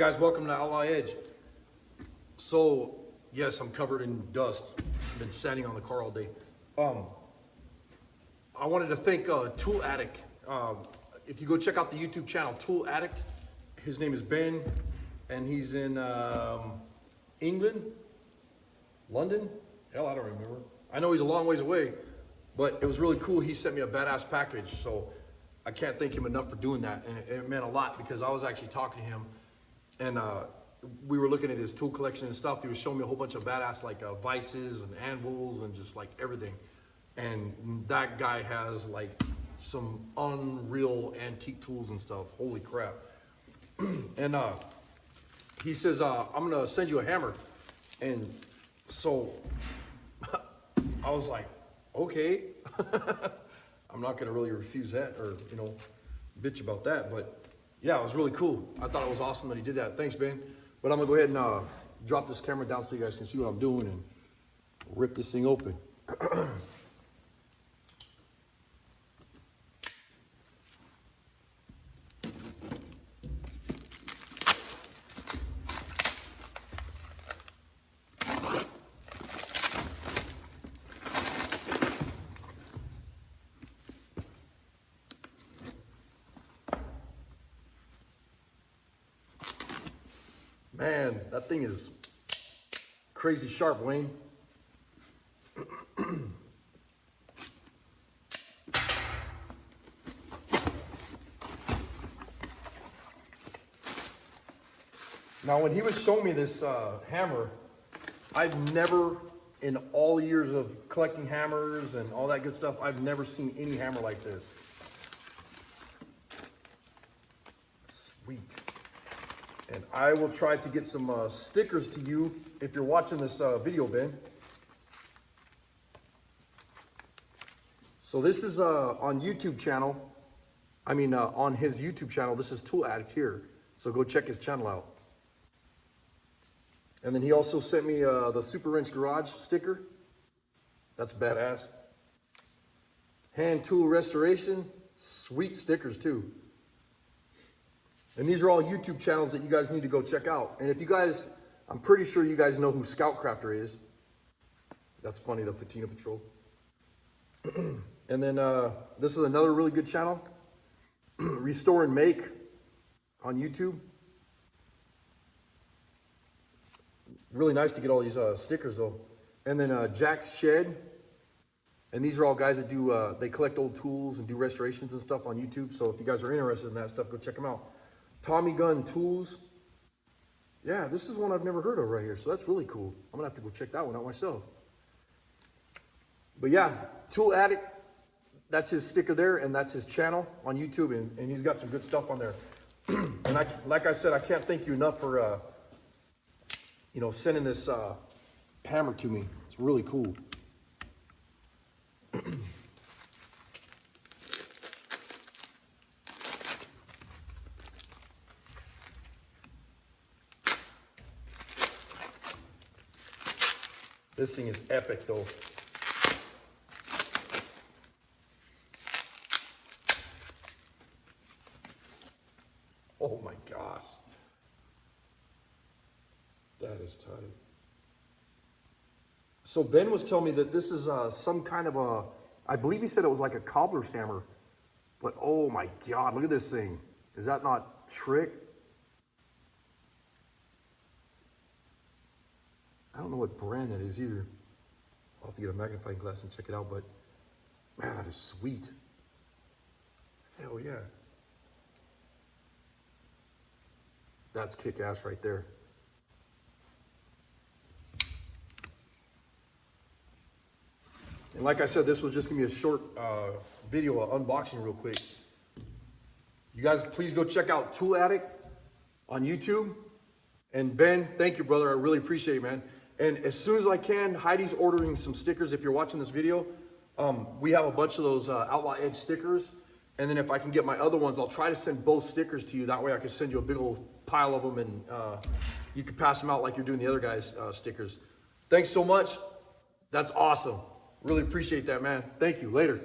guys, welcome to Outlaw Edge. So, yes, I'm covered in dust. I've been sanding on the car all day. I wanted to thank Tool Addict. If you go check out the YouTube channel, Tool Addict, his name is Ben, and he's in England, London? Hell, I don't remember. I know he's a long ways away, but it was really cool. He sent me a badass package, so I can't thank him enough for doing that. And it meant a lot because I was actually talking to him, and we were looking at his tool collection and stuff. He was showing me a whole bunch of badass like vices and anvils and just like everything. And that guy has like some unreal antique tools and stuff. Holy crap. And he says, I'm gonna send you a hammer. And so I was like, okay. I'm not gonna really refuse that or, you know, bitch about that. But yeah, it was really cool. I thought it was awesome that he did that. Thanks, Ben. But I'm gonna go ahead and drop this camera down so you guys can see what I'm doing and rip this thing open. Man, that thing is crazy sharp, Wayne. Now, when he was showing me this hammer, I've never, in all years of collecting hammers and all that good stuff, I've never seen any hammer like this. Sweet. And I will try to get some stickers to you if you're watching this video, Ben. So this is on YouTube channel. I mean, on his YouTube channel. This is Tool Addict here. So go check his channel out. And then he also sent me the Super Wrench Garage sticker. That's badass. Hand tool restoration. Sweet stickers too. And these are all YouTube channels that you guys need to go check out. And if you guys, I'm pretty sure you guys know who Scout Crafter is. That's funny, the Patina Patrol. And then this is another really good channel. Restore and Make on YouTube. Really nice to get all these stickers though. And then Jack's Shed. And these are all guys that do, they collect old tools and do restorations and stuff on YouTube. So if you guys are interested in that stuff, go check them out. Tommy Gun Tools. Yeah, this is one I've never heard of right here, so that's really cool. I'm gonna have to go check that one out myself. But yeah, Tool Addict, that's his sticker there, and that's his channel on YouTube, and he's got some good stuff on there. And like I said, I can't thank you enough for you know, sending this hammer to me. It's really cool. This thing is epic though. Oh my gosh. That is tight. So Ben was telling me that this is some kind of a, I believe he said it was like a cobbler's hammer. But oh my God, look at this thing. Is that not trick? I don't know what brand that is either. I'll have to get a magnifying glass and check it out, but man, that is sweet. Hell yeah. That's kick-ass right there. And like I said, this was just gonna be a short video of unboxing real quick. You guys, please go check out Tool Addict on YouTube. And Ben, thank you, brother. I really appreciate it, man. And as soon as I can, Heidi's ordering some stickers. If you're watching this video, we have a bunch of those Outlaw Edge stickers. And then if I can get my other ones, I'll try to send both stickers to you. That way I can send you a big old pile of them and you can pass them out like you're doing the other guys' stickers. Thanks so much. That's awesome. Really appreciate that, man. Thank you. Later.